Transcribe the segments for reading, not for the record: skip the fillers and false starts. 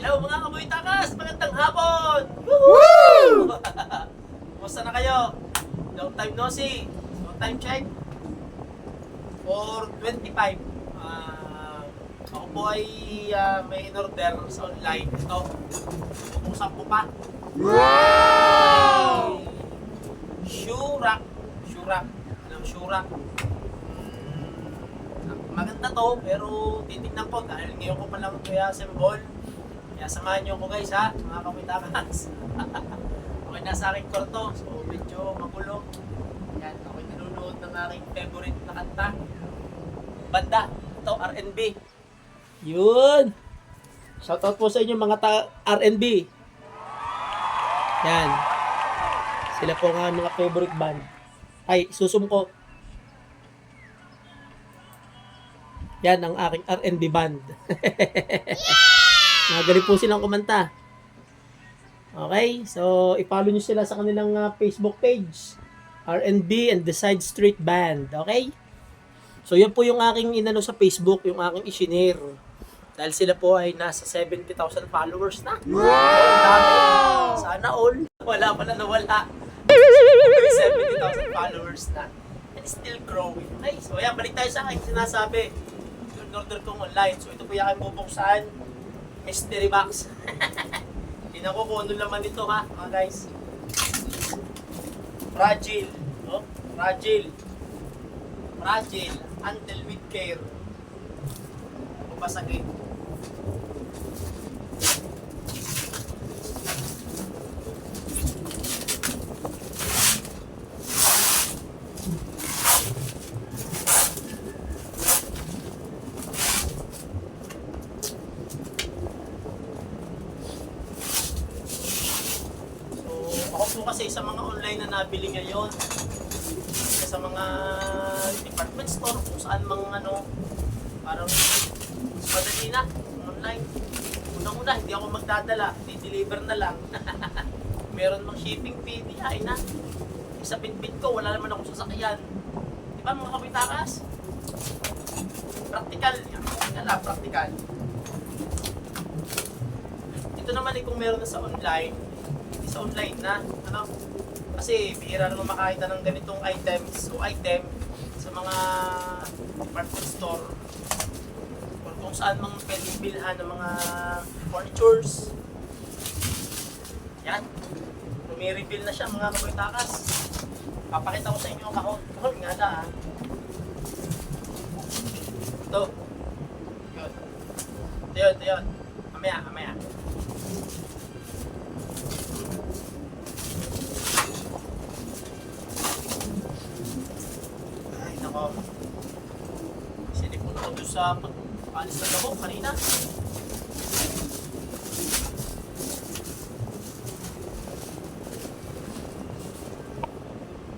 Hello mga kaboy takas! Magandang hapon! Woo! Kumusta na kayo? Long time no see. Long time check. For 25. Ako po ay may in-order sa online. Ito. Bubuksan ko pa. Wow! Shurak. Shurak. Anong Shurak? Maganda to, pero titignan ko dahil ngayon ko pa lang ito i-assemble. Kaya samahan nyo ko guys ha, mga kamitakas. Okay na sa aking kwarto, so medyo magulo. Yan, ako'y nanonood ng aking favorite na kanta. Banda, ito R&B. Yun! Shoutout po sa inyo mga R&B. Yan. Sila po nga mga favorite band. Ay, susum ko. Yan ang aking R&B band. Magaling po silang kumanta. Okay, so i-follow nyo sila sa kanilang Facebook page. R&B and the Side Street Band. Okay? So yun po yung aking inano sa Facebook, yung aking isinare. Dahil sila po ay nasa 70,000 followers na. Wow! Dami. Sana all. Wala pa na nawala. 70,000 followers na. And still growing. Okay, so ayan, balik tayo sa aking sinasabi. Order kong online. So ito po yung aking bubuksan. Mystery box. Tingnan ko kung ano laman nito ha, mga guys. Fragile. No? Fragile. Fragile. Handle with care. Pupasagin. Ako po kasi sa mga online na nabili ngayon, sa mga department store, kung saan mga ano, parang madali na, online. Unang-una, hindi ako magdadala, di-deliver na lang. Meron mang shipping fee, di ay na. Sa bitbit ko, wala naman akong sasakyan. Di ba mga kapitakas? Practical, practical. Ito naman kung meron na sa online na, ano, kasi bihira naman makakita ng ganitong items o item sa mga department store or kung saan mang pwedeng bilhan ng mga furnitures. Yan, rumi-reveal na siya mga kapitakas. Papakita ko sa inyo ang kahon. Kahon nga na ha. Ito. Yun. Mamaya. Sinipon ako doon sa pag-alis na ako kanina.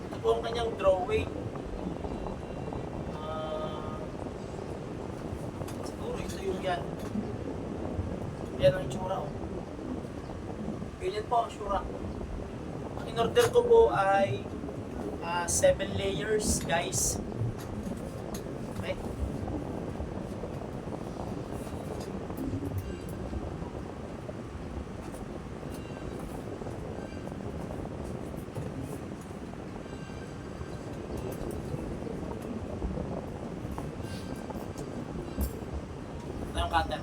Ito po ang kanyang drawing. Siguro ito yung yan. Yan ang itsura. Ganyan po ang itsura. Ang in-order ko po ay 7 layers guys. Okay. Ito yung cutter.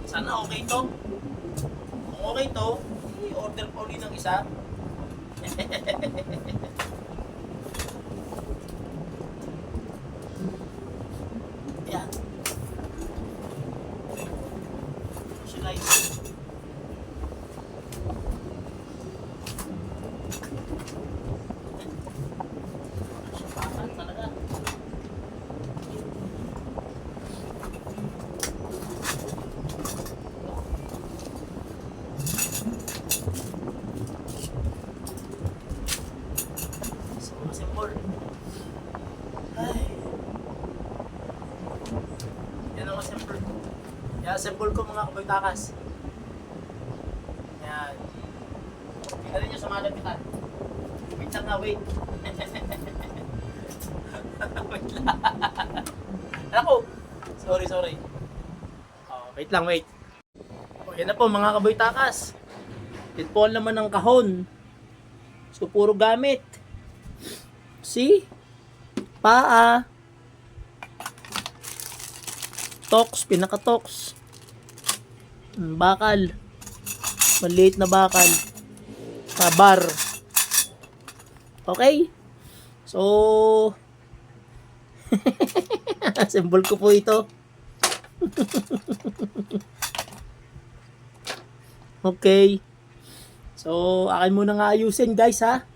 Sana okay to. Kung okay to, i-order pa ulit ng isa. Yan. So guys. Sipakan talaga. Simple. Ay. Yan ang simple. Kaya simple ko mga kabagtakas. Yan. Tingnan nyo sa mga lapitan. Wait lang na, wait. Wait lang. Ako. Sorry. Oh, wait lang, wait. O, yan na po mga kaboy takas. Ito po naman ng kahon. So, puro gamit. See? Paa. Tox, pinaka-tox. Bakal. Maliit na bakal. Bar. Okay? So, symbol ko po ito. Okay. So, akin muna nga ayusin guys ha.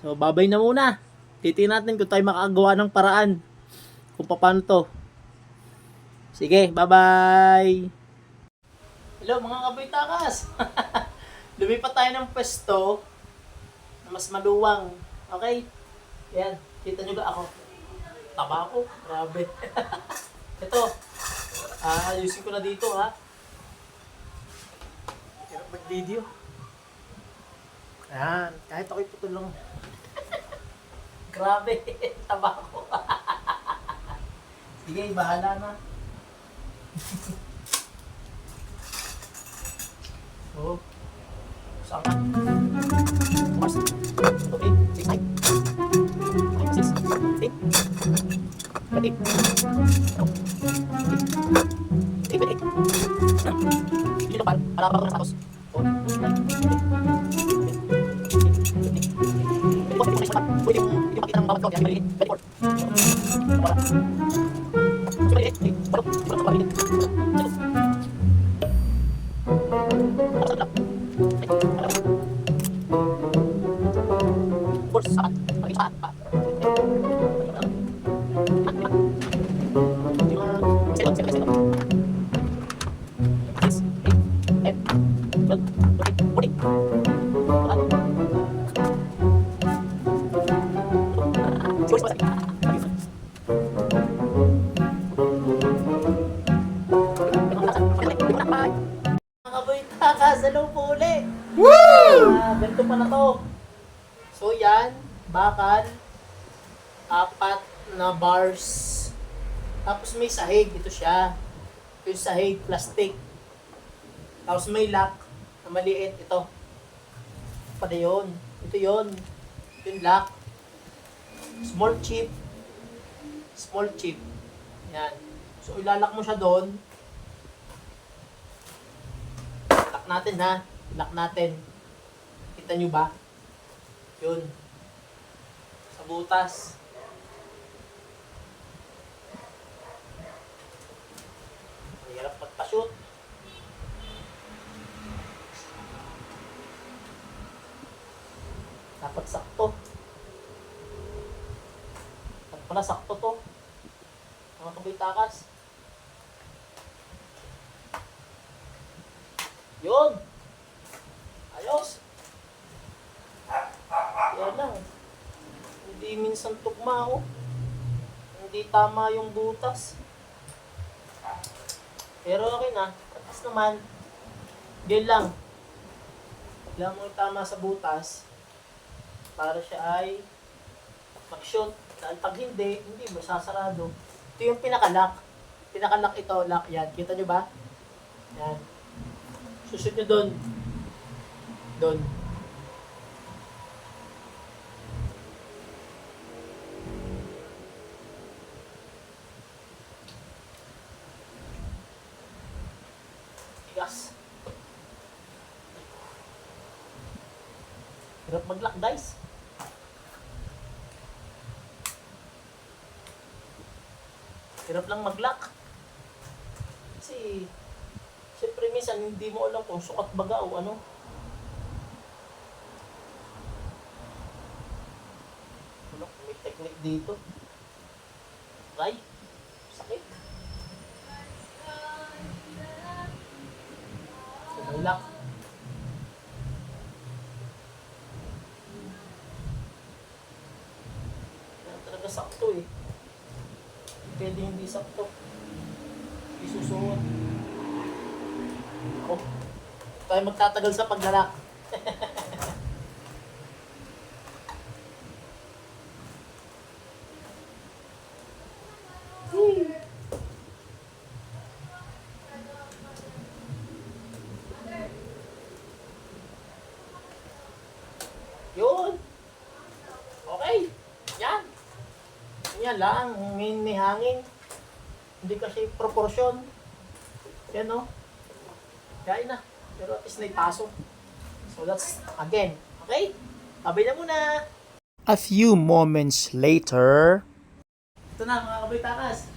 So, babay na muna. Titingnan natin kung tayo makakagawa ng paraan kung paano to. Sige, bye-bye. Hello mga kaboy takas. Lumipat tayo ng pwesto na mas maluwang. Okay? Yan, kita nyo ga ako. Taba ako, grabe. Ito, ayusin ko na dito ha. Hirap mag-video. Ayan, kahit ako'y putulong. Grabe, taba ko. Sige, bahala na. So, saan ka? Mars. Okay, 6, 9. 6, 8. 8. 8. 8. Dito pa, para pa tapos. Pwede yung pakita ng bawat kong yan, maliit. 24. Wala. Maliit. Maliit. Hello po ulit. Woo! Ganito pala to. So yan, bakal, 4 na bars. Tapos may sahig, ito siya. Ito yung sahig, plastic. Tapos may lock na maliit, ito. Pala yun. Ito yun. Ito yung lock. Small chip. Small chip. Yan. So ilalak mo siya doon. Lock natin ha. Lock natin. Kita nyo ba? Yun. Sa butas. Mahirap magpa-shoot. Dapat sakto. Dapat pala sakto to. Mga kabitakas. Yun. Ayos. Yan lang. Hindi minsan tugma oh. Hindi tama yung butas. Pero okay na. Tapos naman, yun lang. Lang mo tama sa butas para siya ay mag-shoot. Dahil pag hindi masasarado. Ito yung pinaka-lock. Pinaka-lock ito, lock yan. Kita nyo ba? Yan. Susunod nyo doon. Doon. Tigas. Hirap mag-lock guys. Hirap lang mag-lock. Kasi siyempre minsan hindi mo alam kung sukat baga o ano. Ano, may technique dito. Ay, sakit. So, may lock. Yan talaga sakto eh. Pwede hindi sakto. Isusuot. Oh. Tayo magtatagal sa paglalak. Yun. Okay. Yan. Yan lang. May hangin. Hindi kasi proportion. Yan o. Kain na. Pero at least naipasok. So that's again. Okay? Abay na muna. A few moments later. Ito na mga kabitakas.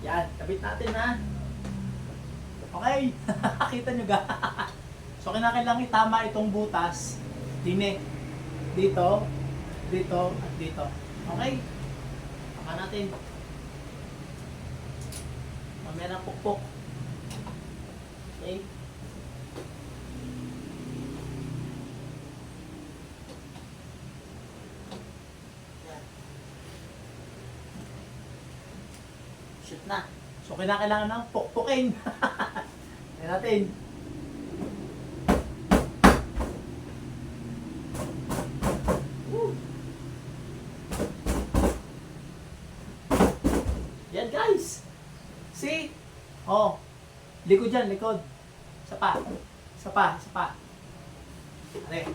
Yan. Kabit natin ha. Okay. Kita nyo ga. So kinakailangan itama itong butas. Dine. Dito. Dito. At dito. Okay? Tama natin. Mamaya ng pukpok. Okay? Yan. Shoot na. So kinakailangan ng pukpukin. Ayan natin. Yan guys. See? Oh. Likod dyan, likod. Isa pa. Isa pa, isa pa. Are.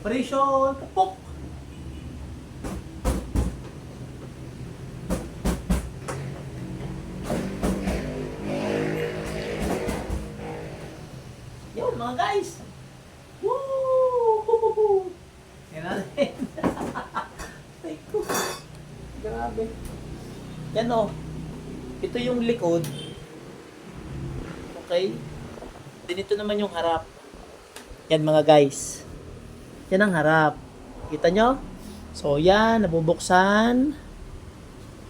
Operation Pupok. Yun mga guys. Woo! Yan natin. Ay ko. Grabe. Yan o. Ito yung likod. Okay. Dito naman yung harap. Yan mga guys. Yan ang harap. Kita nyo? So, yan. Nabubuksan.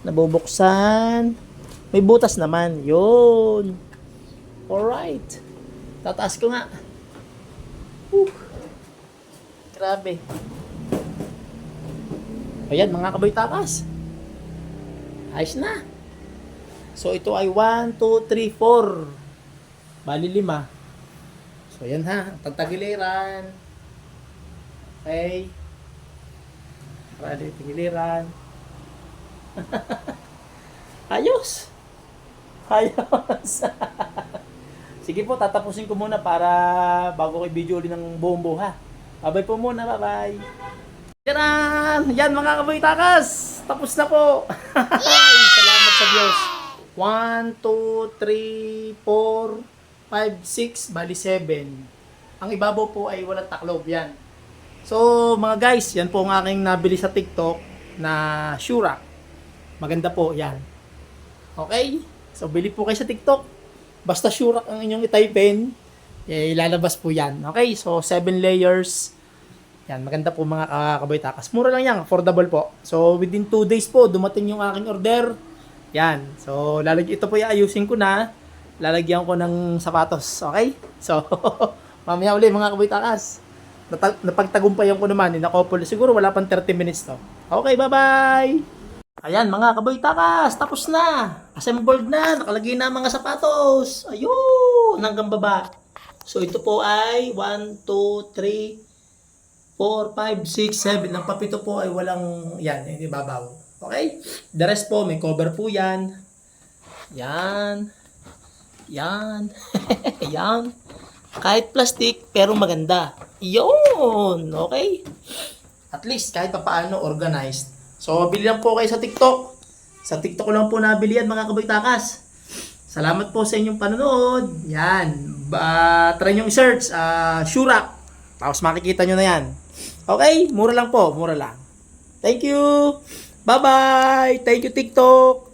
Nabubuksan. May butas naman. Yun. Alright. Tataas ko nga. Grabe. Ayan, mga kaboy-takas. Ayos na. So, ito ay 1, 2, 3, 4. Bali 5. So, yan ha. Tagtagiliran. Okay. Para dito giliran. Ayos. Ayos. Sige po, tatapusin ko muna para bago ko i-video ulit ng buong buo ha. Bye-bye po muna, bye-bye. Yan! Yan mga kaboy-takas! Tapos na po! Salamat sa Diyos. 1, 2, 3, 4, 5, 6, bali 7. Ang ibabaw po ay walang taklob yan. So mga guys, yan po ang aking nabili sa TikTok na Shurak. Maganda po yan. Okay? So bili po kayo sa TikTok. Basta Shurak ang inyong i-type in, ilalabas po yan. Okay? So 7 layers. Yan, maganda po mga kaboy-takas. Mura lang yan, affordable po. So within 2 days po, dumating yung aking order. Yan. So ito po ayusin ko na. Lalagyan ko ng sapatos. Okay? So mamaya uli mga kaboy-takas. Napagtagumpayan ko naman, inakopol. Siguro wala pang 30 minutes to. Okay, bye-bye! Ayan, mga kaboy-takas, tapos na! Assembled na, nakalagay na mga sapatos. Ayun, hanggang baba. So, ito po ay 1, 2, 3, 4, 5, 6, 7. Ang papito po ay walang, yan, hindi babaw. Okay? The rest po, may cover po yan. Yan. Yan. Yan. Kahit plastic, pero maganda. Yun! Okay? At least, kahit paano organized. So, bili lang po kayo sa TikTok. Sa TikTok ko lang po nabili yan, mga kaboy-takas. Salamat po sa inyong panonood. Yan. Try nyo i-search. Shurak. Tapos makikita nyo na yan. Okay? Mura lang po. Mura lang. Thank you! Bye-bye! Thank you, TikTok!